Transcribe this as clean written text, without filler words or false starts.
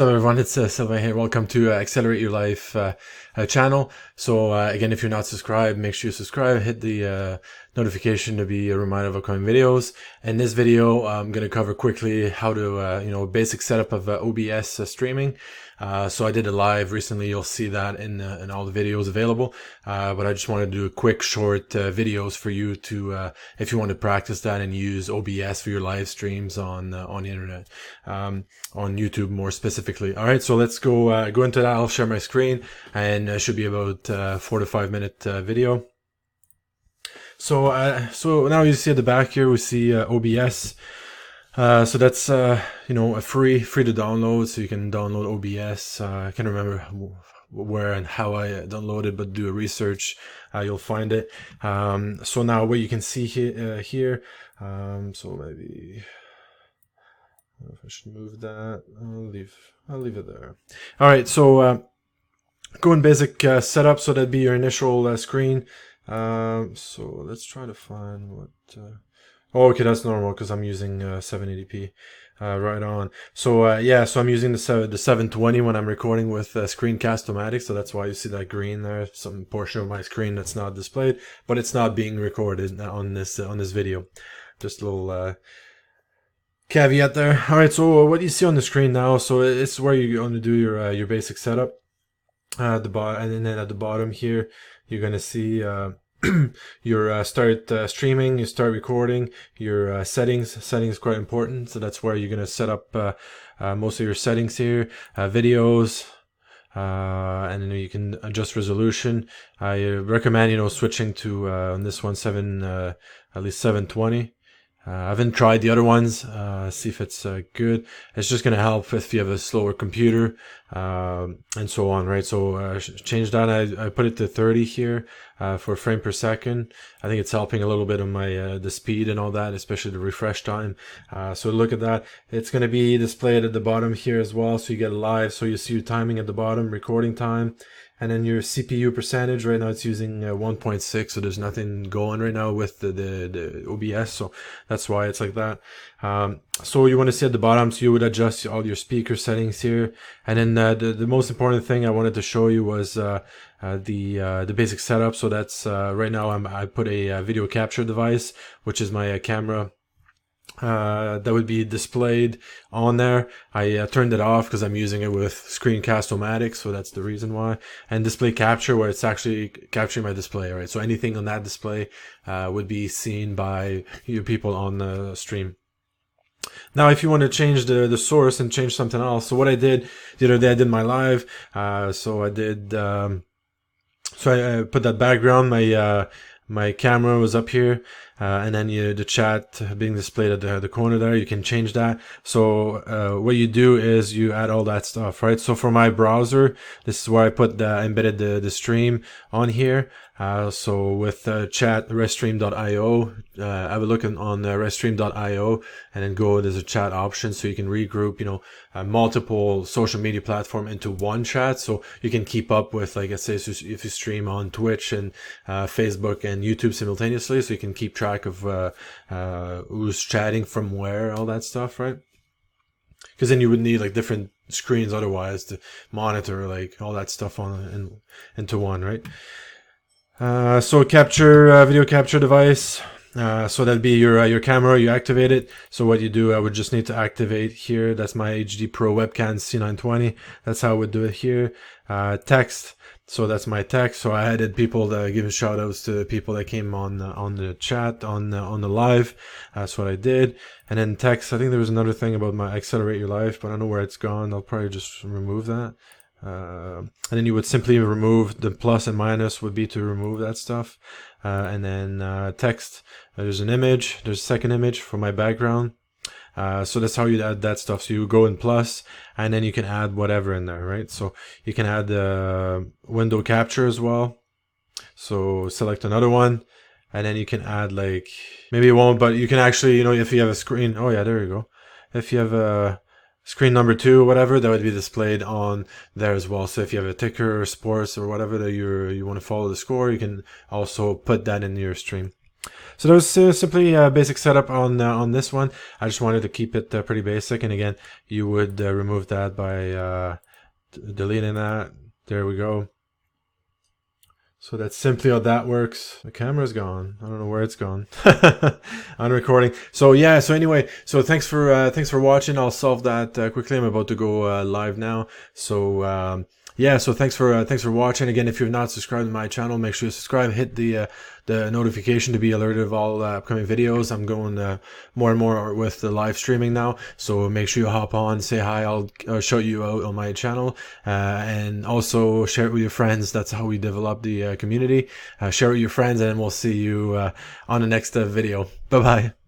Hello everyone, it's Sylvain here. Welcome to Accelerate Your Life channel. So again, if you're not subscribed, make sure you subscribe, hit the notification to be reminded of upcoming videos. In this video, I'm going to cover quickly how to, basic setup of OBS streaming. So I did a live recently. You'll see that in all the videos available. But I just wanted to do a quick, short videos for you to, if you want to practice that and use OBS for your live streams on the internet, on YouTube more specifically. All right, so let's go into that. I'll share my screen, and it should be about 4 to 5 minute video. So now you see at the back here we see OBS. So that's a free to download, so you can download OBS. I can't remember where and how I downloaded, but do a research, you'll find it. So now what you can see here, so maybe I don't know if I should move that. I'll leave it there. All right, so go in basic setup. So that'd be your initial screen. So let's try to find what. Oh, okay, that's normal because I'm using 780p. Right on. So yeah, so I'm using the 720 when I'm recording with Screencast-O-Matic, so that's why you see that green there. Some portion of my screen that's not displayed, but it's not being recorded on this video. Just a little caveat there. All right, so what you see on the screen now, so it's where you're going to do your basic setup. At the bottom, and then at the bottom here, you're going to see your start streaming, you start recording, your settings. Settings quite important, so that's where you're going to set up most of your settings here, videos, and then you can adjust resolution. I recommend switching to on this one at least 720. I haven't tried the other ones, see if it's good. It's just going to help if you have a slower computer, and so on, right? So change that. I put it to 30 here for frame per second. I think it's helping a little bit on my the speed and all that, especially the refresh time. So look at that. It's going to be displayed at the bottom here as well, so you get live. So you see your timing at the bottom, recording time. And then your CPU percentage, right now it's using 1.6, so there's nothing going right now with the OBS, so that's why it's like that. So you want to see at the bottom, so you would adjust all your speaker settings here. And then the most important thing I wanted to show you was the basic setup. So that's right now I put a video capture device, which is my camera. That would be displayed on there. I turned it off because I'm using it with Screencast-O-Matic, so that's the reason why. And display capture, where it's actually capturing my display, right? So anything on that display would be seen by you people on the stream. Now, if you want to change the source and change something else, so what I did the other day, I did my live. So I did. So I put that background. My camera was up here, and then the chat being displayed at the corner there. You can change that. So what you do is you add all that stuff, right? So for my browser, this is where I put embedded the stream on here. So with chat restream.io, have a look on restream.io, and then there's a chat option, so you can regroup, multiple social media platform into one chat, so you can keep up with, like I say, if you stream on Twitch and Facebook and YouTube simultaneously, so you can keep track of who's chatting from where, all that stuff, right? Because then you would need like different screens otherwise to monitor like all that stuff into one, right? So video capture device. So that'd be your camera. You activate it. So what you do, I would just need to activate here. That's my HD Pro webcam C920. That's how I would do it here. Text. So that's my text. So I added people that give shout outs to people that came on the chat on the live. That's what I did. And then text. I think there was another thing about my Accelerate Your Life, but I don't know where it's gone. I'll probably just remove that. And then you would simply remove the plus and minus would be to remove that stuff. And then text. There's an image. There's a second image for my background. So that's how you add that stuff. So you go in plus, and then you can add whatever in there, right? So you can add window capture as well. So select another one, and then you can add like, maybe it won't, but you can actually, if you have a screen, oh yeah, there you go. If you have a screen number 2 or whatever, that would be displayed on there as well. So if you have a ticker or sports or whatever that you want to follow the score, you can also put that in your stream. So that was simply a basic setup on this one. I just wanted to keep it pretty basic, and again, you would remove that by deleting that. There we go. So that's simply how that works. The camera's gone. I don't know where it's gone. On recording. So yeah. So anyway. So thanks for watching. I'll solve that quickly. I'm about to go live now. So yeah. So thanks for watching. Again, if you've not subscribed to my channel, make sure you subscribe. Hit the notification to be alerted of all upcoming videos. I'm going more and more with the live streaming now. So make sure you hop on, say hi. I'll show you out on my channel, and also share it with your friends. That's how we develop the community. Share it with your friends, and we'll see you on the next video. Bye bye.